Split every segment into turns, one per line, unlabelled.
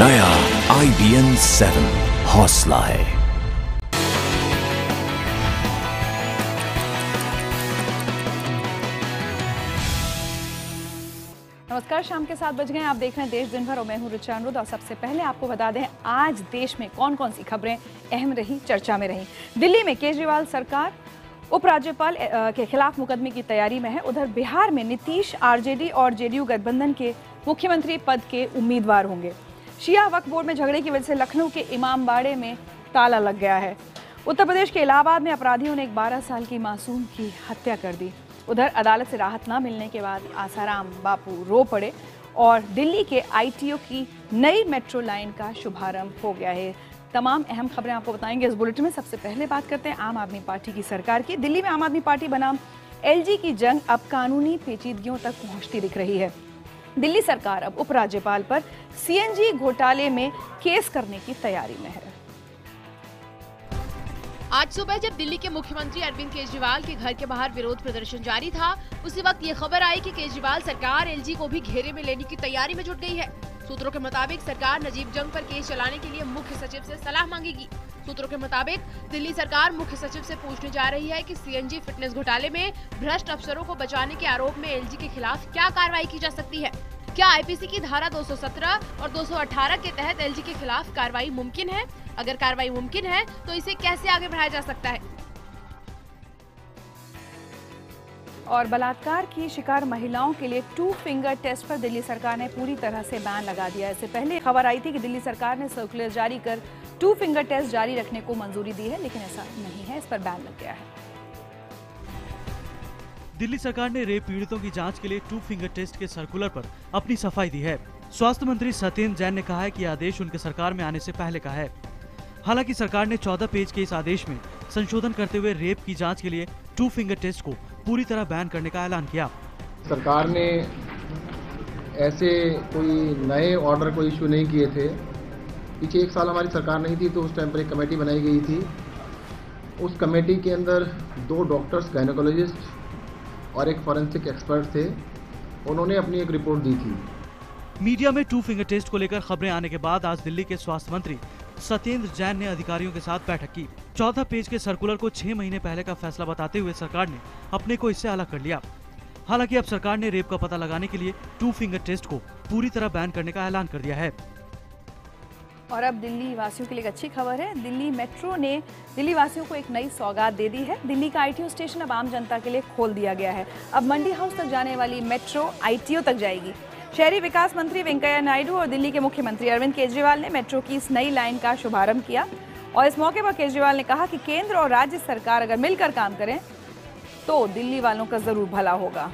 नया IBN 7 हौसला है।
नमस्कार, शाम के 7 बज गए। आप देख रहे हैं देश दिन भर और मैं हूं ऋचा अनुरुद्ध। और सबसे पहले आपको बता दें आज देश में कौन कौन सी खबरें अहम रही, चर्चा में रही। दिल्ली में केजरीवाल सरकार उपराज्यपाल के खिलाफ मुकदमे की तैयारी में है। उधर बिहार में नीतीश आरजेडी और जेडीयू गठबंधन के मुख्यमंत्री पद के उम्मीदवार होंगे। शिया वक्फ बोर्ड में झगड़े की वजह से लखनऊ के इमामबाड़े में ताला लग गया है। उत्तर प्रदेश के इलाहाबाद में अपराधियों ने एक 12 साल की मासूम की हत्या कर दी। उधर अदालत से राहत न मिलने के बाद आसाराम बापू रो पड़े और दिल्ली के ITO की नई मेट्रो लाइन का शुभारंभ हो गया है। तमाम अहम खबरें आपको बताएंगे इस बुलेटिन में। सबसे पहले बात करते हैं आम आदमी पार्टी की सरकार की। दिल्ली में आम आदमी पार्टी बनाम LG की जंग अब कानूनी पेचीदगियों तक पहुंचती दिख रही है। दिल्ली सरकार अब उपराज्यपाल पर CNG घोटाले में केस करने की तैयारी में है।
आज सुबह जब दिल्ली के मुख्यमंत्री अरविंद केजरीवाल के घर के बाहर विरोध प्रदर्शन जारी था, उसी वक्त ये खबर आई कि केजरीवाल सरकार LG को भी घेरे में लेने की तैयारी में जुट गई है। सूत्रों के मुताबिक सरकार नजीब जंग पर केस चलाने के लिए मुख्य सचिव से सलाह मांगेगी। सूत्रों के मुताबिक दिल्ली सरकार मुख्य सचिव से पूछने जा रही है कि CNG फिटनेस घोटाले में भ्रष्ट अफसरों को बचाने के आरोप में LG के खिलाफ क्या कार्रवाई की जा सकती है। क्या IPC की धारा 217 और 218 के तहत LG के खिलाफ कार्रवाई मुमकिन है? अगर कार्रवाई मुमकिन है तो इसे कैसे आगे बढ़ाया जा सकता है?
और बलात्कार की शिकार महिलाओं के लिए 2 फिंगर टेस्ट पर दिल्ली सरकार ने पूरी तरह से बैन लगा दिया। इससे पहले खबर आई थी कि दिल्ली सरकार ने सर्कुलर जारी कर 2 फिंगर टेस्ट जारी रखने को मंजूरी दी है, लेकिन ऐसा नहीं है। इस पर बैन लग गया है।
दिल्ली सरकार ने रेप पीड़ितों की जांच के लिए 2 फिंगर टेस्ट के सर्कुलर पर अपनी सफाई दी है। स्वास्थ्य मंत्री सत्येंद्र जैन ने कहा है कि आदेश उनके सरकार में आने से पहले का है। हालांकि सरकार ने 14 पेज के इस आदेश में संशोधन करते हुए रेप की जांच के लिए 2 फिंगर टेस्ट को पूरी तरह बैन करने का ऐलान किया।
सरकार ने ऐसे कोई नए ऑर्डर को इशू नहीं किए थे। पीछे 1 साल हमारी सरकार नहीं थी तो उस टाइम पर एक कमेटी बनाई गई थी। उस कमेटी के अंदर 2 डॉक्टर्स गायनेकोलॉजिस्ट और एक फॉरेंसिक एक्सपर्ट थे। उन्होंने अपनी एक रिपोर्ट दी थी।
मीडिया में 2 फिंगर टेस्ट को लेकर खबरें आने के बाद आज दिल्ली के स्वास्थ्य मंत्री सत्येंद्र जैन ने अधिकारियों के साथ बैठक की। 14 पेज के सर्कुलर को 6 महीने पहले का फैसला बताते हुए सरकार ने अपने को इससे अलग कर लिया। हालांकि अब सरकार ने रेप का पता लगाने के लिए 2 फिंगर टेस्ट को पूरी तरह बैन करने का ऐलान कर दिया है।
और अब दिल्ली वासियों के लिए एक अच्छी खबर है। दिल्ली मेट्रो ने दिल्ली वासियों को एक नई सौगात दे दी है। दिल्ली का ITO स्टेशन अब आम जनता के लिए खोल दिया गया है। अब मंडी हाउस तक जाने वाली मेट्रो ITO तक जाएगी। शहरी विकास मंत्री वेंकैया नायडू और दिल्ली के मुख्यमंत्री अरविंद केजरीवाल ने मेट्रो की इस नई लाइन का शुभारंभ किया। और इस मौके पर केजरीवाल ने कहा कि केंद्र और राज्य सरकार अगर मिलकर काम करें तो दिल्ली वालों का जरूर भला होगा।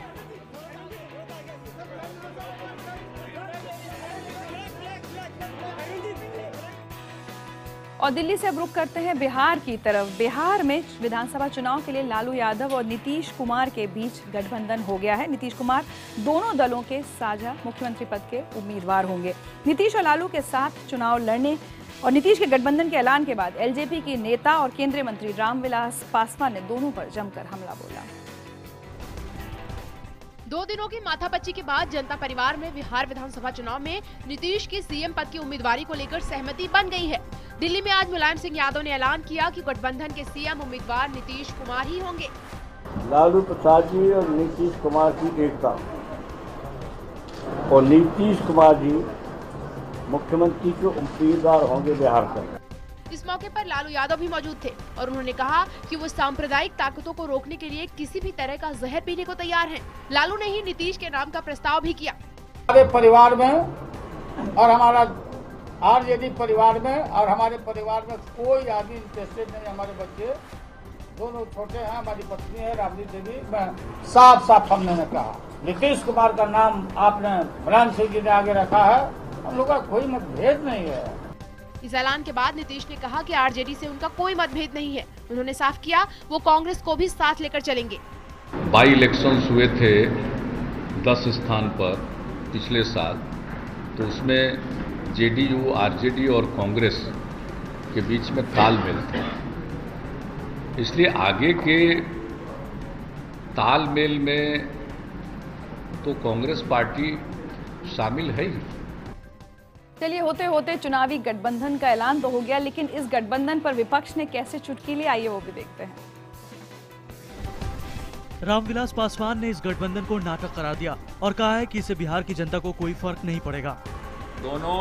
और दिल्ली से अब रुख करते हैं बिहार की तरफ। बिहार में विधानसभा चुनाव के लिए लालू यादव और नीतीश कुमार के बीच गठबंधन हो गया है। नीतीश कुमार दोनों दलों के साझा मुख्यमंत्री पद के उम्मीदवार होंगे। नीतीश और लालू के साथ चुनाव लड़ने और नीतीश के गठबंधन के ऐलान के बाद LJP की नेता और केंद्रीय मंत्री रामविलास पासवान ने दोनों पर जमकर हमला बोला।
2 दिनों की माथापच्ची के बाद जनता परिवार में बिहार विधानसभा चुनाव में नीतीश की CM पद की उम्मीदवारी को लेकर सहमति बन गई है। दिल्ली में आज मुलायम सिंह यादव ने ऐलान किया कि गठबंधन के CM उम्मीदवार नीतीश कुमार ही होंगे।
लालू प्रसाद जी और नीतीश कुमार की एकता और नीतीश कुमार जी मुख्यमंत्री के उम्मीदवार होंगे बिहार का।
इस मौके पर लालू यादव भी मौजूद थे और उन्होंने कहा कि वो सांप्रदायिक ताकतों को रोकने के लिए किसी भी तरह का जहर पीने को तैयार हैं। लालू ने ही नीतीश के नाम का प्रस्ताव भी किया।
हमारे परिवार में और हमारा RJD परिवार में और हमारे परिवार में कोई आदमी इंटरेस्टेड नहीं। हमारे बच्चे दोनों छोटे हैं, हमारी पत्नी है राबड़ी देवी। मैं साफ हमने कहा नीतीश कुमार का नाम आपने मुलायम सिंह जी ने आगे रखा है। हम लोग का कोई मतभेद नहीं है।
इस ऐलान के बाद नीतीश ने कहा कि RJD से उनका कोई मतभेद नहीं है। उन्होंने साफ किया वो कांग्रेस को भी साथ लेकर चलेंगे।
बाई इलेक्शंस हुए थे 10 स्थान पर पिछले साल, तो उसमें JDU, RJD और कांग्रेस के बीच में तालमेल था। इसलिए आगे के तालमेल में तो कांग्रेस पार्टी शामिल है ही।
चलिए, होते होते चुनावी गठबंधन का ऐलान तो हो गया, लेकिन इस गठबंधन पर विपक्ष ने कैसे चुटकी ली, आइए वो भी देखते हैं।
रामविलास पासवान ने इस गठबंधन को नाटक करार दिया और कहा है कि इससे बिहार की जनता को कोई फर्क नहीं पड़ेगा।
दोनों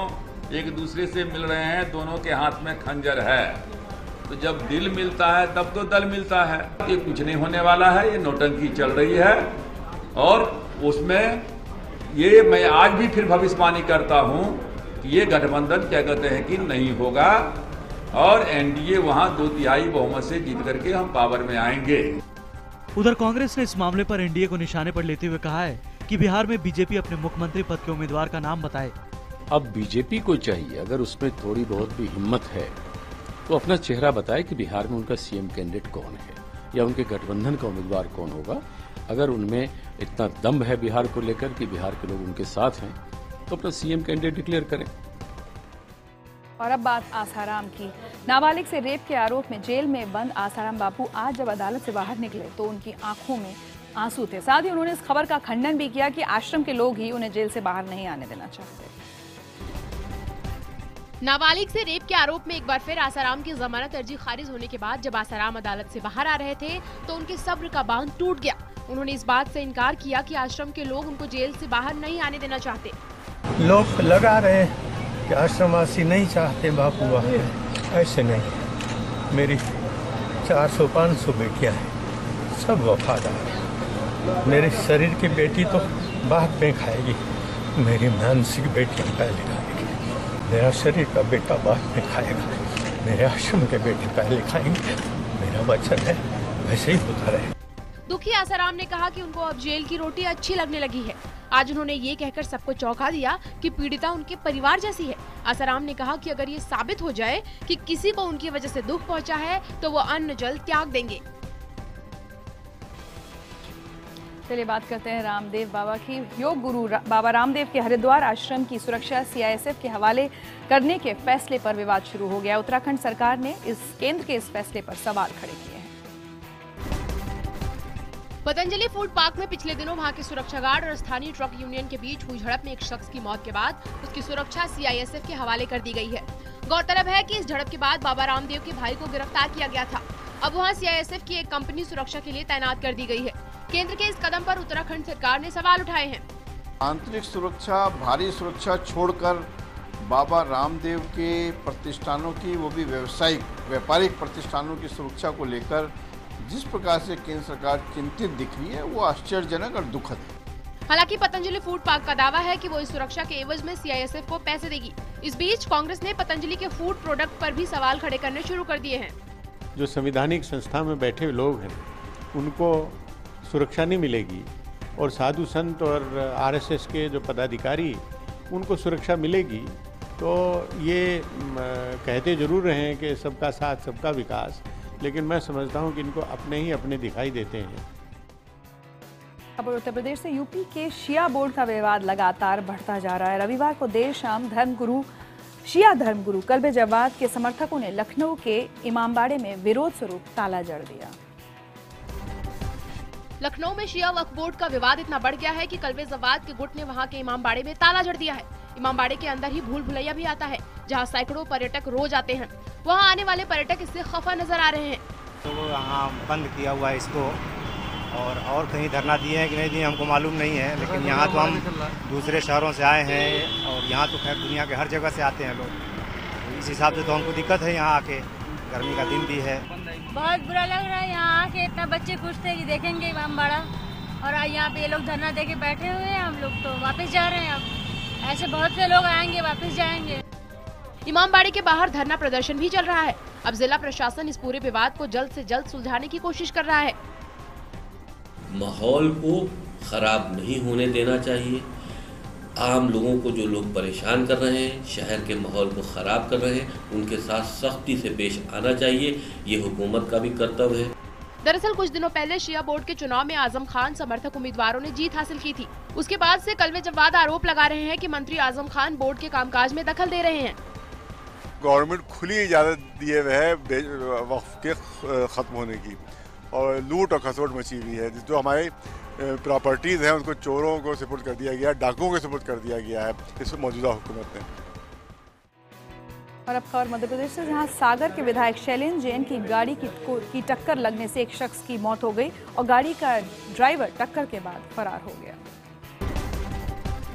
एक दूसरे से मिल रहे हैं, दोनों के हाथ में खंजर है, तो जब दिल मिलता है तब तो दल मिलता है। ये कुछ नहीं होने वाला है, ये नौटंकी चल रही है और उसमें ये मैं आज भी फिर भविष्यवाणी करता हूँ कि ये गठबंधन क्या कहते हैं कि नहीं होगा और एनडीए वहाँ 2/3 बहुमत से जीत करके हम पावर में आएंगे।
उधर कांग्रेस ने इस मामले पर एनडीए को निशाने पर लेते हुए कहा है कि बिहार में बीजेपी अपने मुख्यमंत्री पद के उम्मीदवार का नाम बताए।
अब बीजेपी को चाहिए, अगर उसमें थोड़ी बहुत भी हिम्मत है तो अपना चेहरा बताए कि बिहार में उनका सीएम कैंडिडेट कौन है या उनके गठबंधन का उम्मीदवार कौन होगा। अगर उनमें इतना दम है बिहार को लेकर कि बिहार के लोग उनके साथ हैं तो अपना सीएम कैंडिडेट डिक्लेयर करें।
और अब बात आसाराम की। नाबालिग से रेप के आरोप में जेल में बंद आसाराम बापू आज जब अदालत से बाहर निकले तो उनकी आंखों में आंसू थे। साथ ही उन्होंने इस खबर का खंडन भी किया कि आश्रम के लोग ही उन्हें जेल से बाहर नहीं आने देना चाहते।
नाबालिग से रेप के आरोप में एक बार फिर आसाराम की जमानत अर्जी खारिज होने के बाद जब आसाराम अदालत से बाहर आ रहे थे तो उनके सब्र का बांध टूट गया। उन्होंने इस बात से इनकार किया कि आश्रम के लोग उनको जेल से बाहर नहीं आने देना चाहते।
लोग लगा रहे हैं कि आश्रमवासी नहीं चाहते बापू आए, ऐसे नहीं। मेरी 400-500 बेटियां हैं, सब वफादार हैं। मेरे शरीर की बेटी तो बाद में खाएगी, मेरी मानसिक बेटियां पहले खाएगी। मेरा शरीर का बेटा बाद में खाएगा, मेरे आश्रम के बेटे पहले खाएंगे। मेरा वचन है वैसे ही होता रहे।
दुखी आसाराम ने कहा कि उनको अब जेल की रोटी अच्छी लगने लगी है। आज उन्होंने ये कहकर सबको चौंका दिया कि पीड़िता उनके परिवार जैसी है। आसाराम ने कहा कि अगर ये साबित हो जाए कि किसी को उनकी वजह से दुख पहुंचा है तो वो अन्न जल त्याग देंगे।
चलिए बात करते हैं रामदेव बाबा की। योग गुरु बाबा रामदेव के हरिद्वार आश्रम की सुरक्षा सीआईएसएफ के हवाले करने के फैसले पर विवाद शुरू हो गया। उत्तराखंड सरकार ने केंद्र के इस फैसले पर सवाल खड़े किए हैं।
पतंजलि फूड पार्क में पिछले दिनों वहां के सुरक्षा गार्ड और स्थानीय ट्रक यूनियन के बीच हुई झड़प में एक शख्स की मौत के बाद उसकी सुरक्षा सीआईएसएफ के हवाले कर दी गई है। गौरतलब है कि इस झड़प के बाद बाबा रामदेव के भाई को गिरफ्तार किया गया था। अब वहां सीआईएसएफ की एक कंपनी सुरक्षा के लिए तैनात कर दी गई है। केंद्र के इस कदम पर उत्तराखंड सरकार ने सवाल उठाए हैं।
आंतरिक सुरक्षा, भारी सुरक्षा छोड़कर बाबा रामदेव के प्रतिष्ठानों की, वो भी व्यापारिक प्रतिष्ठानों की सुरक्षा को लेकर जिस प्रकार से केंद्र सरकार चिंतित दिख रही है वो आश्चर्यजनक और दुखद है।
हालांकि पतंजलि फूड पार्क का दावा है कि वो इस सुरक्षा के एवज में सीआईएसएफ को पैसे देगी। इस बीच कांग्रेस ने पतंजलि के फूड प्रोडक्ट पर भी सवाल खड़े करने शुरू कर दिए हैं।
जो संवैधानिक संस्था में बैठे लोग हैं उनको सुरक्षा नहीं मिलेगी और साधु संत और आरएसएस के जो पदाधिकारी उनको सुरक्षा मिलेगी। तो ये कहते जरूर रहे हैं कि सबका साथ सबका विकास, लेकिन मैं समझता हूं कि इनको अपने दिखाई देते हैं।
अब उत्तर प्रदेश से यूपी के शिया बोर्ड का विवाद लगातार बढ़ता जा रहा है। रविवार को देर शाम शिया धर्मगुरु कल्बे जवाद के समर्थकों ने लखनऊ के इमामबाड़े में विरोध स्वरूप ताला जड़ दिया।
लखनऊ में शिया वक्फ बोर्ड का विवाद इतना बढ़ गया है कि कल्बे जवाद के गुट ने वहां के इमामबाड़े में ताला जड़ दिया है। इमामबाड़े के अंदर ही भूल भुलैया भी आता है, जहां सैकड़ों पर्यटक रोज आते हैं। वहां आने वाले पर्यटक इससे खफा नजर आ रहे हैं।
तो यहाँ बंद किया हुआ है इसको, और कहीं धरना दिए हैं कि नहीं दिए हमको मालूम नहीं है, लेकिन यहाँ तो हम दूसरे शहरों से आए हैं और यहाँ तो खैर दुनिया के हर जगह से आते हैं लोग। इस हिसाब से तो हमको दिक्कत है यहाँ आके, गर्मी का दिन भी है।
बहुत बुरा लग रहा है यहाँ आके, इतना बच्चे खुश थे कि देखेंगे इमामबाड़ा और यहाँ पे ये लोग धरना दे के बैठे हुए हैं। हम लोग तो वापस जा रहे हैं। अब ऐसे बहुत से लोग आएंगे, वापस जाएंगे।
इमामबाड़े के बाहर धरना प्रदर्शन भी चल रहा है। अब जिला प्रशासन इस पूरे विवाद को जल्द से जल्द सुलझाने की कोशिश कर रहा है।
माहौल को खराब नहीं होने देना चाहिए। आम लोगों को जो लोग परेशान कर रहे हैं, शहर के माहौल को खराब कर रहे हैं, उनके साथ सख्ती से पेश आना चाहिए। ये हुकूमत का भी कर्तव्य है।
दरअसल कुछ दिनों पहले शिया बोर्ड के चुनाव में आजम खान समर्थक उम्मीदवारों ने जीत हासिल की थी। उसके बाद से कल्बे जवाद आरोप लगा रहे हैं कि मंत्री आजम खान बोर्ड के कामकाज में दखल दे रहे हैं।
गवर्नमेंट खुली इजाज़त दिए हुए है वक्फ के ख़त्म होने की, और लूट और खसोट मची हुई है। जो हमारे प्रॉपर्टीज़ हैं उनको चोरों को सुपुर्द कर दिया गया, डाकुओं को सुपुर्द कर दिया गया है इस मौजूदा हुकूमत ने।
और अब खबर मध्य प्रदेश से, जहां सागर के विधायक शैलेंद्र जैन की गाड़ी की टक्कर लगने से एक शख्स की मौत हो गई और गाड़ी का ड्राइवर टक्कर के बाद फरार हो गया।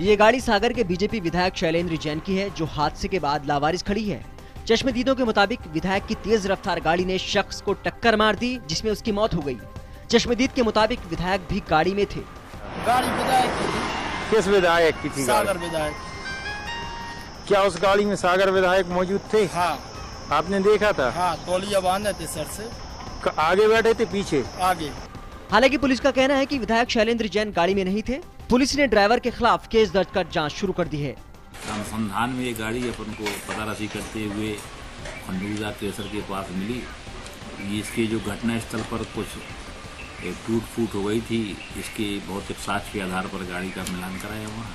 ये गाड़ी सागर के बीजेपी विधायक शैलेंद्र जैन की है, जो हादसे के बाद लावारिस खड़ी है। चश्मदीदों के मुताबिक विधायक की तेज रफ्तार गाड़ी ने शख्स को टक्कर मार दी, जिसमें उसकी मौत हो गई। चश्मदीद के मुताबिक विधायक भी गाड़ी में थे।
गाड़ी विधायक की।
किस विधायक की थी?
सागर विधायक।
क्या उस गाड़ी में सागर विधायक मौजूद थे?
हाँ।
आपने देखा था?
हाँ, तौलिया बांधे थे सर से।
आगे बैठे थे पीछे?
आगे।
हालांकि पुलिस का कहना है कि विधायक शैलेंद्र जैन गाड़ी में नहीं थे। पुलिस ने ड्राइवर के खिलाफ केस दर्ज कर जांच शुरू कर दी है।
अनुसंधान में ये गाड़ी अपन को पताराशी करते हुए खंडूजा केसर के पास मिली। इसके जो घटना स्थल पर कुछ टूट फूट हो गई थी, इसके भौतिक साक्ष्य के आधार पर गाड़ी का मिलान कराया वहाँ।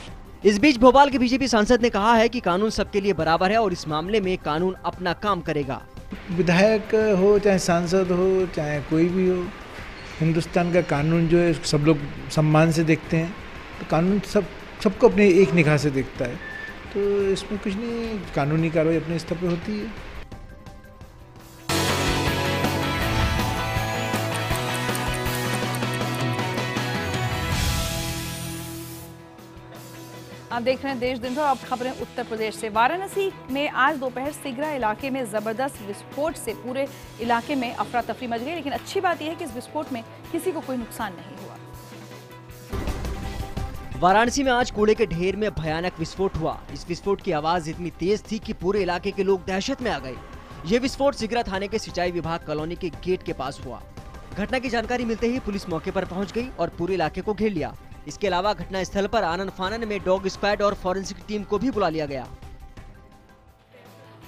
इस बीच भोपाल के बीजेपी सांसद ने कहा है कि कानून सबके लिए बराबर है और इस मामले में कानून अपना काम करेगा।
विधायक हो चाहे सांसद हो चाहे कोई भी हो, हिंदुस्तान का कानून जो है सब लोग सम्मान से देखते हैं। तो कानून सबको अपने एक निगाह से देखता है, तो इसमें कुछ नहीं, कानूनी कार्रवाई अपने स्तर पर होती है।
आप देख रहे हैं देश दिन भर। अब खबरें उत्तर प्रदेश से। वाराणसी में आज दोपहर सिगरा इलाके में जबरदस्त विस्फोट से पूरे इलाके में अफरा तफरी मच गई, लेकिन अच्छी बात यह है कि इस विस्फोट में किसी को कोई नुकसान नहीं हुआ।
वाराणसी में आज कूड़े के ढेर में भयानक विस्फोट हुआ। इस विस्फोट की आवाज इतनी तेज थी कि पूरे इलाके के लोग दहशत में आ गए। ये विस्फोट सिगरा थाने के सिंचाई विभाग कॉलोनी के गेट के पास हुआ। घटना की जानकारी मिलते ही पुलिस मौके पर पहुंच गई और पूरे इलाके को घेर लिया। इसके अलावा घटना स्थल पर आनन फानन में डॉग स्क्वाड और फॉरेंसिक टीम को भी बुला लिया गया।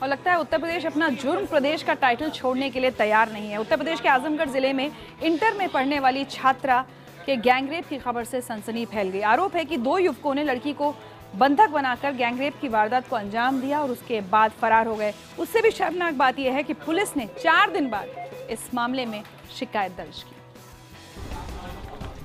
और लगता है उत्तर प्रदेश अपना जुर्म प्रदेश का टाइटल छोड़ने के लिए तैयार नहीं है। उत्तर प्रदेश के आजमगढ़ जिले में इंटर में पढ़ने वाली छात्रा के गैंगरेप की खबर से सनसनी फैल गई। आरोप है कि 2 युवकों ने लड़की को बंधक बनाकर गैंगरेप की वारदात को अंजाम दिया और उसके बाद फरार हो गए। उससे भी शर्मनाक बात यह है कि पुलिस ने 4 दिन बाद इस मामले में शिकायत दर्ज की।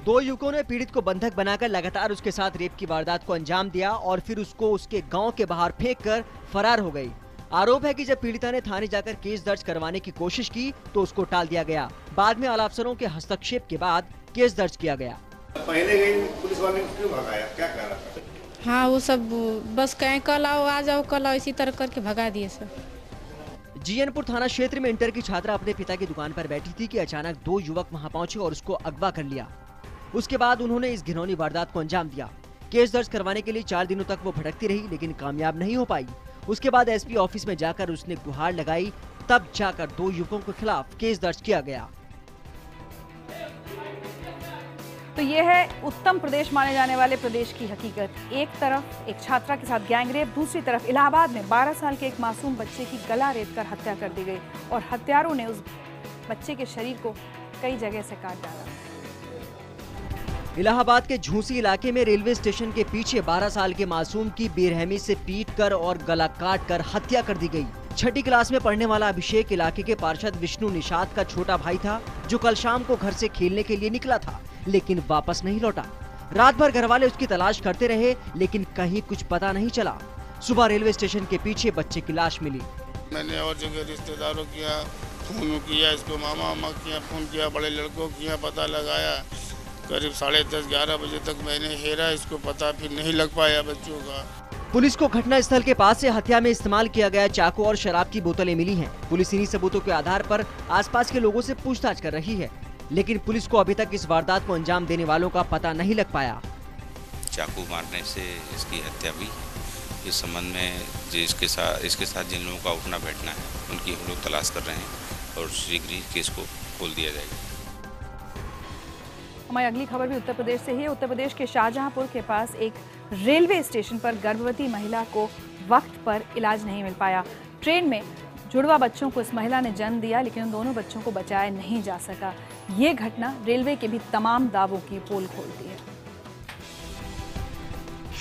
2 युवकों ने पीड़ित को बंधक बनाकर लगातार उसके साथ रेप की वारदात को अंजाम दिया और फिर उसको उसके गांव के बाहर फेंककर फरार हो गई। आरोप है कि जब पीड़िता ने थाने जाकर केस दर्ज करवाने की कोशिश की तो उसको टाल दिया गया। बाद में आला अफसरों के हस्तक्षेप के बाद केस दर्ज किया गया।
पहले गई पुलिस वाले ने क्यों भगाया, क्या कह रहा था?
हाँ, वो सब बस कहें कल आओ, आ जाओ, कल आओ, इसी तरह करके भगा दिए सब।
जीएनपुर थाना क्षेत्र में इंटर की छात्रा अपने पिता की दुकान पर बैठी थी कि अचानक 2 युवक वहां पहुंचे और उसको अगवा कर लिया। उसके बाद उन्होंने इस घिनौनी वारदात को अंजाम दिया। केस दर्ज करवाने के लिए 4 दिनों तक वो भटकती रही, लेकिन कामयाब नहीं हो पाई। उसके बाद एसपी ऑफिस में जाकर उसने गुहार लगाई, तब जाकर 2 युवकों के खिलाफ केस दर्ज किया गया।
तो ये है उत्तम प्रदेश माने जाने वाले प्रदेश की हकीकत। एक तरफ एक छात्रा के साथ गैंगरेप, दूसरी तरफ इलाहाबाद में 12 साल के एक मासूम बच्चे की गला रेतकर हत्या कर दी गई और हत्यारों ने उस बच्चे के शरीर को कई जगह से काट डाला।
इलाहाबाद के झूसी इलाके में रेलवे स्टेशन के पीछे 12 साल के मासूम की बेरहमी से पीटकर और गला काटकर हत्या कर दी गई। 6ठी क्लास में पढ़ने वाला अभिषेक इलाके के पार्षद विष्णु निषाद का छोटा भाई था, जो कल शाम को घर से खेलने के लिए निकला था, लेकिन वापस नहीं लौटा। रात भर घर वाले उसकी तलाश करते रहे, लेकिन कहीं कुछ पता नहीं चला। सुबह रेलवे स्टेशन के पीछे बच्चे की लाश मिली।
मैंने और जगह रिश्तेदारों किया, फोन किया, इसको मामा किया, फोन किया, बड़े लड़कों किया, पता लगाया। करीब 10:30-11 बजे तक मैंने हेरा, इसको पता फिर नहीं लग पाया बच्चों का।
पुलिस को घटना स्थल के पास से हत्या में इस्तेमाल किया गया चाकू और शराब की बोतलें मिली हैं। पुलिस इन्हीं सबूतों के आधार पर आसपास के लोगों से पूछताछ कर रही है, लेकिन पुलिस को अभी तक इस वारदात को अंजाम देने वालों का पता नहीं लग पाया।
चाकू मारने से इसकी हत्या हुई। इस संबंध में इसके साथ जिन लोगों का उठना बैठना है, उनकी हम लोग तलाश कर रहे हैं और शीघ्र ही केस को खोल दिया जाएगा।
हमारी अगली खबर भी उत्तर प्रदेश से ही है। उत्तर प्रदेश के शाहजहांपुर के पास एक रेलवे स्टेशन पर गर्भवती महिला को वक्त पर इलाज नहीं मिल पाया। ट्रेन में जुड़वा बच्चों को इस महिला ने जन्म दिया, लेकिन उन दोनों बच्चों को बचाया नहीं जा सका। ये घटना रेलवे के भी तमाम दावों की पोल खोलती है।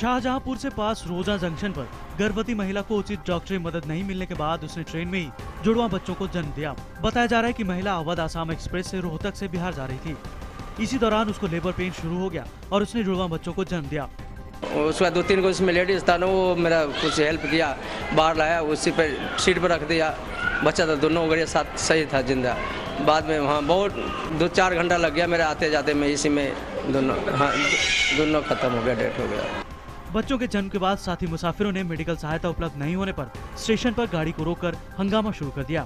शाहजहांपुर से पास रोजा जंक्शन पर गर्भवती महिला को उचित डॉक्टरी मदद नहीं मिलने के बाद उसने ट्रेन में ही जुड़वा बच्चों को जन्म दिया। बताया जा रहा है कि महिला अवध आसाम एक्सप्रेस से रोहतक से बिहार जा रही थी। इसी दौरान उसको लेबर पेन शुरू हो गया और उसने जुड़वा बच्चों को जन्म दिया।
उसका 2-3 को उसमें लेडीज था ना, वो मेरा कुछ हेल्प किया, बाहर लाया, उसी पर सीट पर रख दिया। बच्चा था, दोनों गड़िया साथ सही था जिंदा। बाद में वहाँ बहुत 2-4 घंटा लग गया मेरे आते जाते में, इसी में दोनों खत्म हो गया, डेथ हो गया।
बच्चों के जन्म के बाद साथी मुसाफिरों ने मेडिकल सहायता उपलब्ध नहीं होने पर स्टेशन पर गाड़ी को रोककर हंगामा शुरू कर दिया।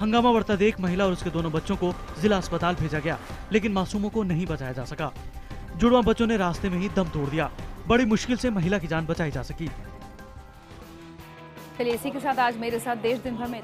हंगामा बढ़ता देख महिला और उसके दोनों बच्चों को जिला अस्पताल भेजा गया, लेकिन मासूमों को नहीं बचाया जा सका। जुड़वा बच्चों ने रास्ते में ही दम तोड़ दिया। बड़ी मुश्किल से महिला की जान बचाई जा सकी।
चलिए इसी के साथ आज मेरे साथ देश दिन भर में